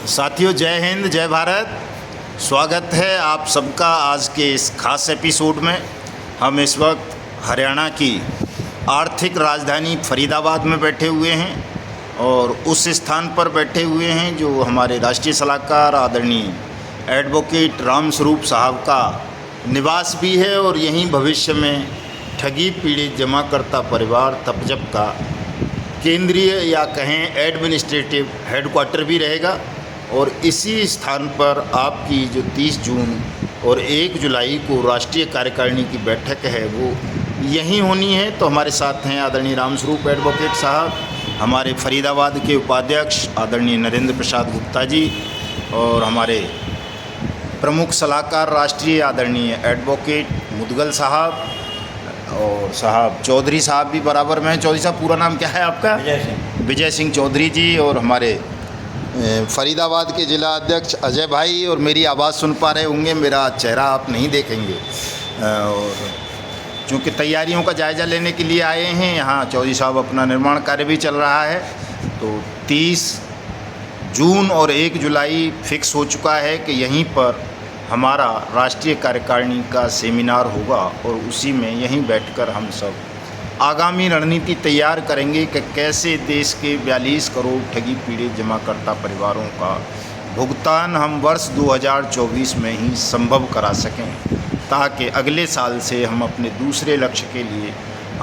साथियों, जय हिंद, जय भारत। स्वागत है आप सबका आज के इस खास एपिसोड में। हम इस वक्त हरियाणा की आर्थिक राजधानी फरीदाबाद में बैठे हुए हैं और उस स्थान पर बैठे हुए हैं जो हमारे राष्ट्रीय सलाहकार आदरणीय एडवोकेट राम स्वरूप साहब का निवास भी है और यहीं भविष्य में ठगी पीड़ित जमाकर्ता परिवार तपजप का केंद्रीय या कहें एडमिनिस्ट्रेटिव हेडक्वार्टर भी रहेगा। और इसी स्थान पर आपकी जो 30 जून और 1 जुलाई को राष्ट्रीय कार्यकारिणी की बैठक है वो यहीं होनी है। तो हमारे साथ हैं आदरणीय राम स्वरूप एडवोकेट साहब, हमारे फरीदाबाद के उपाध्यक्ष आदरणीय नरेंद्र प्रसाद गुप्ता जी और हमारे प्रमुख सलाहकार राष्ट्रीय आदरणीय एडवोकेट मुदगल साहब और साहब चौधरी साहब भी बराबर में हैं। चौधरी साहब, पूरा नाम क्या है आपका? विजय सिंह चौधरी जी। और हमारे फरीदाबाद के जिला अध्यक्ष अजय भाई। और मेरी आवाज़ सुन पा रहे होंगे, मेरा चेहरा आप नहीं देखेंगे। और चूँकि तैयारियों का जायज़ा लेने के लिए आए हैं यहाँ, चौधरी साहब अपना निर्माण कार्य भी चल रहा है। तो 30 जून और 1 जुलाई फिक्स हो चुका है कि यहीं पर हमारा राष्ट्रीय कार्यकारिणी का सेमिनार होगा और उसी में यहीं बैठकर हम सब आगामी रणनीति तैयार करेंगे कि कैसे देश के 42 करोड़ ठगी पीड़ित जमाकर्ता परिवारों का भुगतान हम वर्ष 2024 में ही संभव करा सकें, ताकि अगले साल से हम अपने दूसरे लक्ष्य के लिए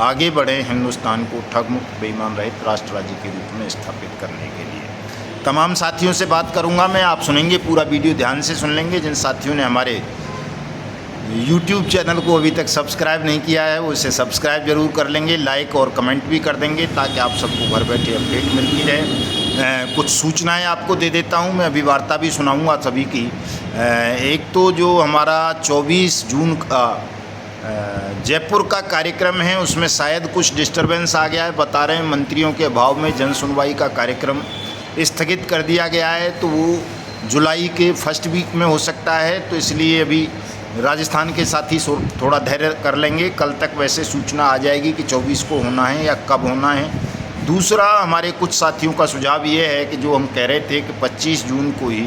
आगे बढ़ें, हिंदुस्तान को ठग मुक्त बेईमान रहित राष्ट्र राज्य के रूप में स्थापित करने के लिए। तमाम साथियों से बात करूंगा मैं, आप सुनेंगे, पूरा वीडियो ध्यान से सुन लेंगे। जिन साथियों ने हमारे YouTube चैनल को अभी तक सब्सक्राइब नहीं किया है वो इसे सब्सक्राइब जरूर कर लेंगे, लाइक और कमेंट भी कर देंगे ताकि आप सबको घर बैठे अपडेट मिलती रहे। कुछ सूचनाएं आपको दे देता हूं, मैं अभी वार्ता भी सुनाऊंगा सभी की। एक तो जो हमारा 24 जून का जयपुर का कार्यक्रम है उसमें शायद कुछ डिस्टर्बेंस आ गया है, बता रहे हैं मंत्रियों के अभाव में जन सुनवाई का कार्यक्रम स्थगित कर दिया गया है। तो वो जुलाई के फर्स्ट वीक में हो सकता है, तो इसलिए अभी राजस्थान के साथी थोड़ा धैर्य कर लेंगे। कल तक वैसे सूचना आ जाएगी कि 24 को होना है या कब होना है। दूसरा, हमारे कुछ साथियों का सुझाव ये है कि जो हम कह रहे थे कि 25 जून को ही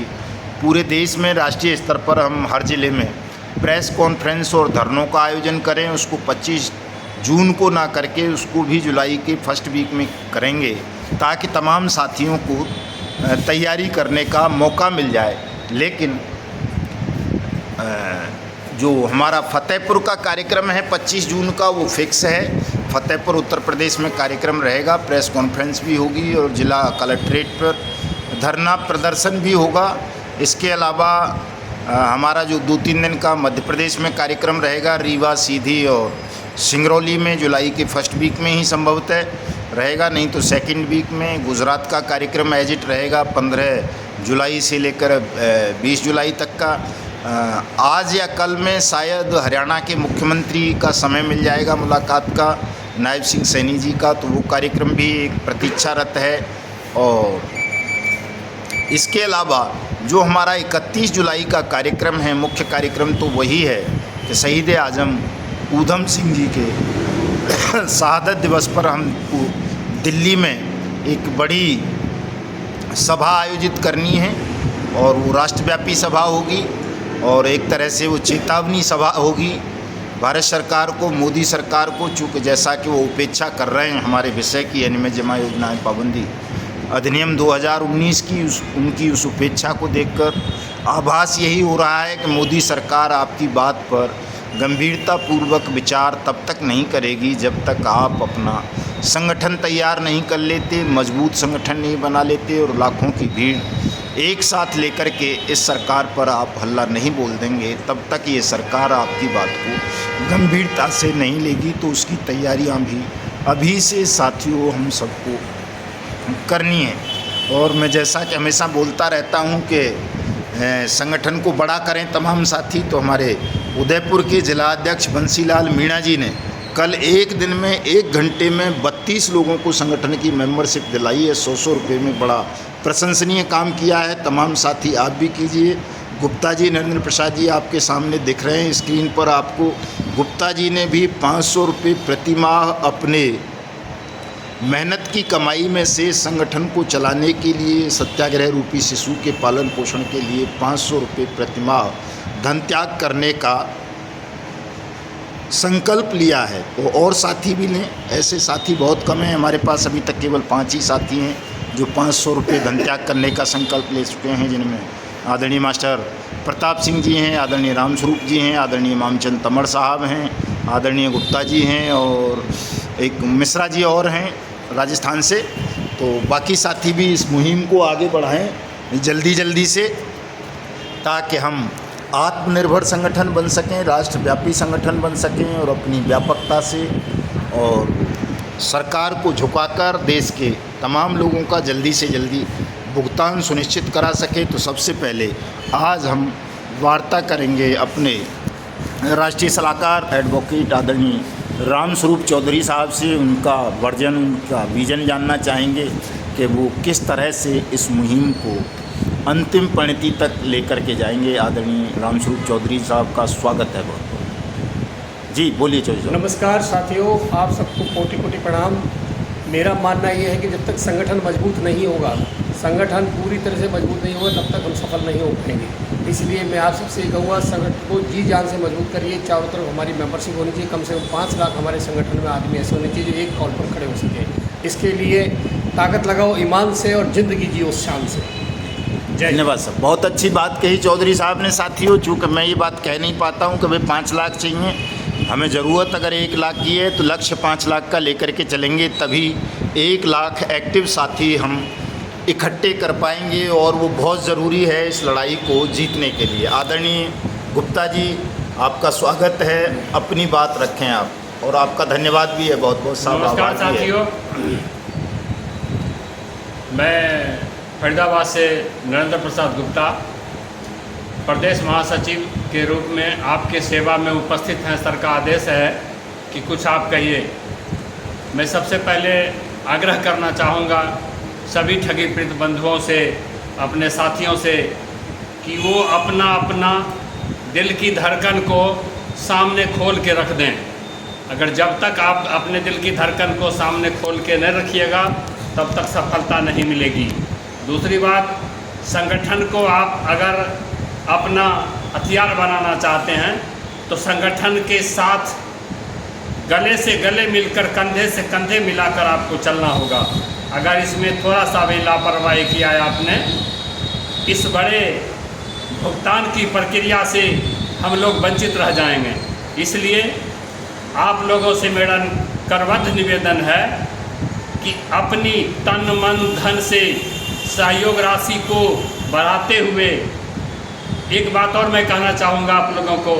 पूरे देश में राष्ट्रीय स्तर पर हम हर ज़िले में प्रेस कॉन्फ्रेंस और धरनों का आयोजन करें, उसको 25 जून को ना करके उसको भी जुलाई के फर्स्ट वीक में करेंगे, ताकि तमाम साथियों को तैयारी करने का मौका मिल जाए। लेकिन जो हमारा फतेहपुर का कार्यक्रम है 25 जून का वो फिक्स है। फतेहपुर उत्तर प्रदेश में कार्यक्रम रहेगा, प्रेस कॉन्फ्रेंस भी होगी और ज़िला कलेक्ट्रेट पर धरना प्रदर्शन भी होगा। इसके अलावा हमारा जो 2-3 दिन का मध्य प्रदेश में कार्यक्रम रहेगा, रीवा, सीधी और सिंगरौली में जुलाई के फर्स्ट वीक में ही संभवतः रहेगा, नहीं तो सेकंड वीक में। गुजरात का कार्यक्रम एजिट रहेगा 15 जुलाई से लेकर 20 जुलाई तक का। आज या कल में शायद हरियाणा के मुख्यमंत्री का समय मिल जाएगा मुलाकात का, नायब सिंह सैनी जी का, तो वो कार्यक्रम भी एक प्रतीक्षारत है। और इसके अलावा जो हमारा 31 जुलाई का कार्यक्रम है, मुख्य कार्यक्रम तो वही है कि शहीद आजम ऊधम सिंह जी के शहादत दिवस पर हम दिल्ली में एक बड़ी सभा आयोजित करनी है और वो राष्ट्रव्यापी सभा होगी और एक तरह से वो चेतावनी सभा होगी भारत सरकार को, मोदी सरकार को, चूँकि जैसा कि वो उपेक्षा कर रहे हैं हमारे विषय की, यानी में जमा योजनाएँ पाबंदी अधिनियम 2019 की, उनकी उस उपेक्षा को देखकर आभास यही हो रहा है कि मोदी सरकार आपकी बात पर गंभीरतापूर्वक विचार तब तक नहीं करेगी जब तक आप अपना संगठन तैयार नहीं कर लेते, मजबूत संगठन नहीं बना लेते और लाखों की भीड़ एक साथ लेकर के इस सरकार पर आप हल्ला नहीं बोल देंगे, तब तक ये सरकार आपकी बात को गंभीरता से नहीं लेगी। तो उसकी तैयारियां भी अभी से साथियों हम सबको करनी है। और मैं जैसा कि हमेशा बोलता रहता हूं कि संगठन को बड़ा करें तमाम साथी। तो हमारे उदयपुर के जिला अध्यक्ष बंसीलाल मीणा जी ने कल एक दिन में 1 घंटे में 32 लोगों को संगठन की मेंबरशिप दिलाई है 100 रुपये में। बड़ा प्रशंसनीय काम किया है। तमाम साथी आप भी कीजिए। गुप्ता जी, नरेंद्र प्रसाद जी आपके सामने दिख रहे हैं स्क्रीन पर आपको। गुप्ता जी ने भी 500 रुपये प्रति माह अपने मेहनत की कमाई में से संगठन को चलाने के लिए सत्याग्रह रूपी शिशु के पालन पोषण के लिए 500 रुपये प्रतिमाह धन त्याग करने का संकल्प लिया है। वो और साथी भी लें, ऐसे साथी बहुत कम हैं। हमारे पास अभी तक केवल 5 ही साथी हैं जो 500 रुपये धन त्याग करने का संकल्प ले चुके हैं, जिनमें आदरणीय मास्टर प्रताप सिंह जी हैं, आदरणीय रामस्वरूप जी हैं, आदरणीय मामचंद तमर साहब हैं, आदरणीय गुप्ता जी हैं और एक मिश्रा जी और हैं राजस्थान से। तो बाकी साथी भी इस मुहिम को आगे बढ़ाएं जल्दी से, ताकि हम आत्मनिर्भर संगठन बन सकें, राष्ट्रव्यापी संगठन बन सकें और अपनी व्यापकता से और सरकार को झुकाकर देश के तमाम लोगों का जल्दी से जल्दी भुगतान सुनिश्चित करा सके। तो सबसे पहले आज हम वार्ता करेंगे अपने राष्ट्रीय सलाहकार एडवोकेट आदरणीय रामस्वरूप चौधरी साहब से। उनका वर्जन, उनका विजन जानना चाहेंगे कि वो किस तरह से इस मुहिम को अंतिम परिणति तक लेकर के जाएंगे। आदरणीय रामस्वरूप चौधरी साहब का स्वागत है बहुत बहुत। जी बोलिए चौधरी साहब। नमस्कार साथियों, आप सबको कोटि कोटि प्रणाम। मेरा मानना ये है कि जब तक संगठन मजबूत नहीं होगा, संगठन पूरी तरह से मजबूत नहीं होगा, तब तक हम सफल नहीं हो पाएंगे। इसलिए मैं आप सबसे कहूँगा, संगठन को जी जान से मजबूत करिए। चारों तरफ हमारी मेंबरशिप होनी चाहिए। कम से कम 5 लाख हमारे संगठन में आदमी ऐसे होने चाहिए जो एक कॉल पर खड़े हो सके। इसके लिए ताकत लगाओ ईमान से और ज़िंदगी जियो शान से। धन्यवाद सर, बहुत अच्छी बात कही चौधरी साहब ने। साथियों, चूँकि मैं ये बात कह नहीं पाता हूँ कि भाई 5 लाख चाहिए, हमें ज़रूरत अगर 1 लाख की है तो लक्ष्य 5 लाख का लेकर के चलेंगे, तभी 1 लाख एक्टिव साथी हम इकट्ठे कर पाएंगे और वो बहुत ज़रूरी है इस लड़ाई को जीतने के लिए। आदरणीय गुप्ता जी, आपका स्वागत है, अपनी बात रखें आप, और आपका धन्यवाद भी है बहुत बहुत साहब। नमस्कार साथियों, मैं फरीदाबाद से नरेंद्र प्रसाद गुप्ता प्रदेश महासचिव के रूप में आपके सेवा में उपस्थित हैं। सर का आदेश है कि कुछ आप कहिए। मैं सबसे पहले आग्रह करना चाहूँगा सभी ठगी पीड़ित बंधुओं से, अपने साथियों से, कि वो अपना अपना दिल की धड़कन को सामने खोल के रख दें। अगर जब तक आप अपने दिल की धड़कन को सामने खोल के नहीं रखिएगा, तब तक सफलता नहीं मिलेगी। दूसरी बात, संगठन को आप अगर अपना हथियार बनाना चाहते हैं तो संगठन के साथ गले से गले मिलकर, कंधे से कंधे मिलाकर आपको चलना होगा। अगर इसमें थोड़ा सा भी लापरवाही किया है आपने, इस बड़े भुगतान की प्रक्रिया से हम लोग वंचित रह जाएंगे। इसलिए आप लोगों से मेरा करबद्ध निवेदन है कि अपनी तन मन धन से सहयोग राशि को बढ़ाते हुए, एक बात और मैं कहना चाहूँगा आप लोगों को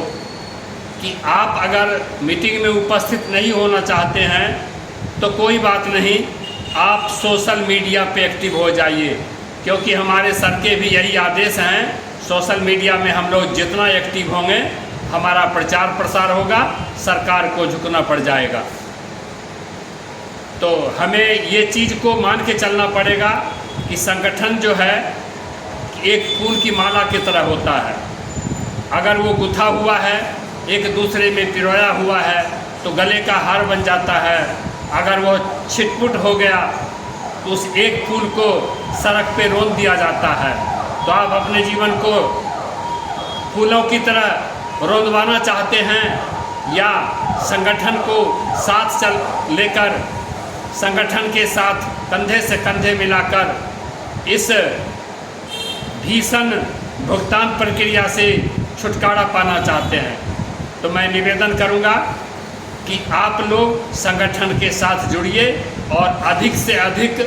कि आप अगर मीटिंग में उपस्थित नहीं होना चाहते हैं तो कोई बात नहीं, आप सोशल मीडिया पे एक्टिव हो जाइए, क्योंकि हमारे सर के भी यही आदेश हैं। सोशल मीडिया में हम लोग जितना एक्टिव होंगे, हमारा प्रचार प्रसार होगा, सरकार को झुकना पड़ जाएगा। तो हमें ये चीज़ को मान के चलना पड़ेगा कि संगठन जो है एक फूल की माला की तरह होता है। अगर वो गुथा हुआ है, एक दूसरे में पिरोया हुआ है, तो गले का हार बन जाता है। अगर वो छिटपुट हो गया तो उस एक फूल को सड़क पे रोक दिया जाता है। तो आप अपने जीवन को फूलों की तरह रोंदवाना चाहते हैं या संगठन को साथ चल लेकर, संगठन के साथ कंधे से कंधे मिलाकर इस भीषण भुगतान प्रक्रिया से छुटकारा पाना चाहते हैं, तो मैं निवेदन करूंगा कि आप लोग संगठन के साथ जुड़िए और अधिक से अधिक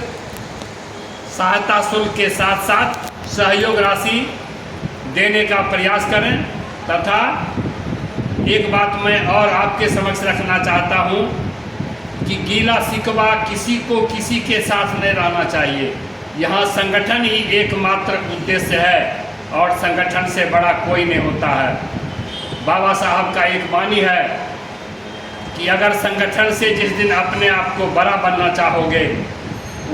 सहायता शुल्क के साथ साथ सहयोग राशि देने का प्रयास करें। तथा एक बात मैं और आपके समक्ष रखना चाहता हूं कि गीला शिकवा किसी को किसी के साथ नहीं रहना चाहिए। यहाँ संगठन ही एकमात्र उद्देश्य है और संगठन से बड़ा कोई नहीं होता है। बाबा साहब का एक वाणी है कि अगर संगठन से जिस दिन अपने आप को बड़ा बनना चाहोगे,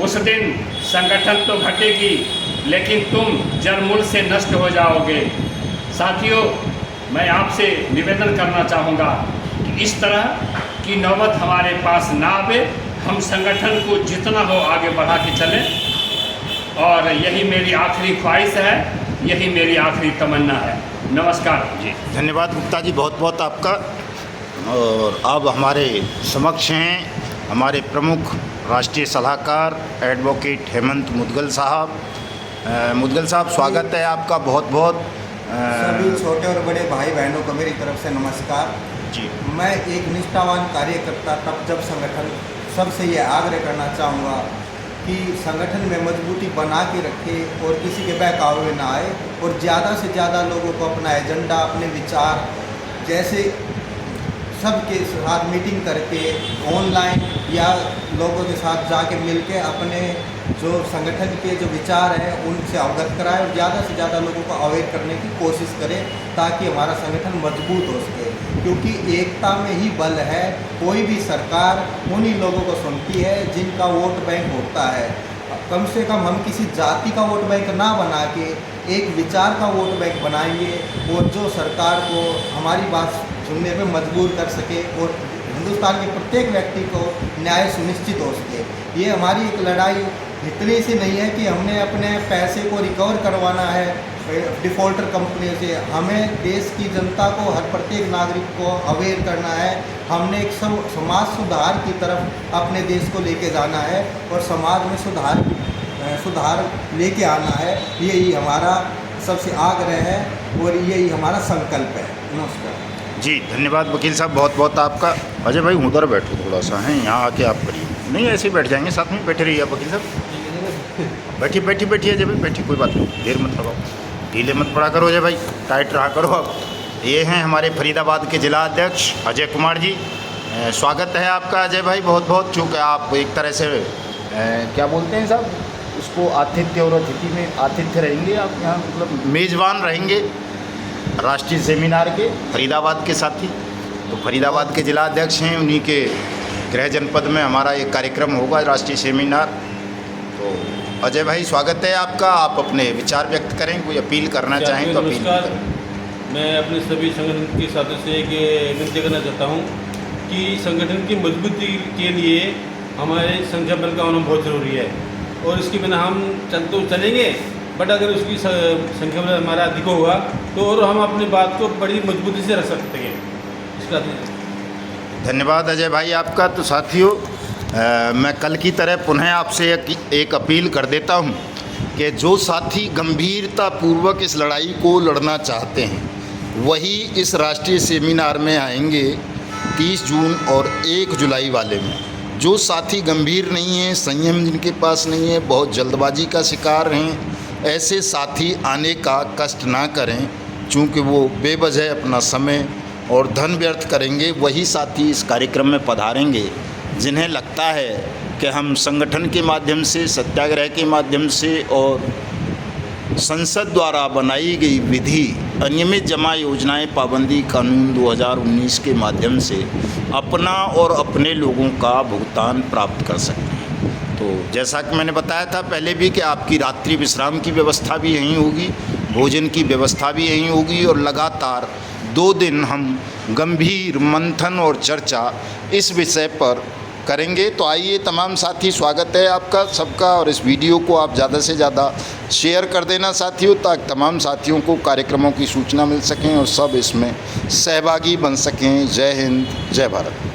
उस दिन संगठन तो घटेगी लेकिन तुम जड़मूल से नष्ट हो जाओगे। साथियों, मैं आपसे निवेदन करना चाहूँगा कि इस तरह की नौबत हमारे पास ना आवे, हम संगठन को जितना हो आगे बढ़ा के चलें, और यही मेरी आखिरी ख्वाहिश है, यही मेरी आखिरी तमन्ना है। नमस्कार जी। धन्यवाद गुप्ता जी, बहुत बहुत आपका। और अब हमारे समक्ष हैं हमारे प्रमुख राष्ट्रीय सलाहकार एडवोकेट हेमंत मुदगल साहब। मुदगल साहब, स्वागत है आपका बहुत बहुत। सभी छोटे और बड़े भाई बहनों को मेरी तरफ से नमस्कार जी। मैं एक निष्ठावान कार्यकर्ता तब जब संगठन सबसे ये आग्रह करना चाहूँगा कि संगठन में मजबूती बना के रखे और किसी के बहकावे ना आए, और ज़्यादा से ज़्यादा लोगों को अपना एजेंडा, अपने विचार, जैसे सबके साथ मीटिंग करके ऑनलाइन या लोगों के साथ जाके मिलके अपने जो संगठन के जो विचार हैं उनसे अवगत कराएं, और ज़्यादा से ज़्यादा लोगों को अवेयर करने की कोशिश करें ताकि हमारा संगठन मजबूत हो सके, क्योंकि एकता में ही बल है। कोई भी सरकार उन्हीं लोगों को सुनती है जिनका वोट बैंक होता है। कम से कम हम किसी जाति का वोट बैंक ना बना के एक विचार का वोट बैंक बनाएंगे, और जो सरकार को हमारी बात सुनने पे मजबूर कर सके और हिंदुस्तान के प्रत्येक व्यक्ति को न्याय सुनिश्चित हो सके। ये हमारी एक लड़ाई इतनी सी नहीं है कि हमने अपने पैसे को रिकवर करवाना है डिफ़ॉल्टर कंपनी से। हमें देश की जनता को, हर प्रत्येक नागरिक को अवेयर करना है। हमने एक समाज सुधार की तरफ अपने देश को लेके जाना है, और समाज में सुधार लेके आना है। यही हमारा सबसे आग्रह है और यही हमारा संकल्प है। नमस्कार जी, धन्यवाद वकील साहब, बहुत बहुत आपका। अजय भाई उधर बैठो थोड़ा सा, हैं यहाँ आके आप करिए। नहीं, ऐसे ही बैठ जाएंगे, साथ में बैठे रहिए आप वकील साहब। बैठिए अजय भाई, बैठिए, कोई बात नहीं, देर मत लगाओ, ढीले मत पड़ा करो अजय भाई, टाइट रहा करो। अब ये हैं हमारे फरीदाबाद के जिला अध्यक्ष अजय कुमार जी। स्वागत है आपका अजय भाई, बहुत बहुत। चूँकि आप एक तरह से क्या बोलते हैं साहब उसको, आतिथ्य और अतिथि में आतिथ्य रहेंगे आप यहाँ, मतलब मेज़बान रहेंगे राष्ट्रीय सेमिनार के फरीदाबाद के साथी। तो फरीदाबाद के जिला अध्यक्ष हैं, उन्हीं के गृह जनपद में हमारा एक कार्यक्रम होगा, राष्ट्रीय सेमिनार। तो अजय भाई स्वागत है आपका, आप अपने विचार व्यक्त करें, कोई अपील करना चाहें तो अपील नमस्कार। मैं अपने सभी संगठन के साथियों से एक विनती करना चाहता हूँ कि संगठन की मजबूती के लिए हमारे संख्या बल का होना बहुत ज़रूरी है, और इसके बिना हम तो चलेंगे, बट अगर उसकी संख्या बल हमारा अधिक होगा तो और हम अपनी बात को बड़ी मजबूती से रख सकते हैं। इसका धन्यवाद अजय भाई आपका। तो साथियों, मैं कल की तरह पुनः आपसे एक अपील कर देता हूं कि जो साथी गंभीरतापूर्वक इस लड़ाई को लड़ना चाहते हैं वही इस राष्ट्रीय सेमिनार में आएंगे 30 जून और 1 जुलाई वाले में। जो साथी गंभीर नहीं हैं, संयम जिनके पास नहीं है, बहुत जल्दबाजी का शिकार हैं, ऐसे साथी आने का कष्ट ना करें, चूँकि वो बेवजह अपना समय और धन व्यर्थ करेंगे। वही साथी इस कार्यक्रम में पधारेंगे जिन्हें लगता है कि हम संगठन के माध्यम से, सत्याग्रह के माध्यम से और संसद द्वारा बनाई गई विधि, अनियमित जमा योजनाएं पाबंदी कानून 2019 के माध्यम से अपना और अपने लोगों का भुगतान प्राप्त कर सकते हैं। तो जैसा कि मैंने बताया था पहले भी कि आपकी रात्रि विश्राम की व्यवस्था भी यहीं होगी, भोजन की व्यवस्था भी यहीं होगी, और लगातार 2 दिन हम गंभीर मंथन और चर्चा इस विषय पर करेंगे। तो आइए तमाम साथी, स्वागत है आपका सबका, और इस वीडियो को आप ज़्यादा से ज़्यादा शेयर कर देना साथियों, ताकि तमाम साथियों को कार्यक्रमों की सूचना मिल सकें और सब इसमें सहभागी बन सकें। जय हिंद, जय भारत।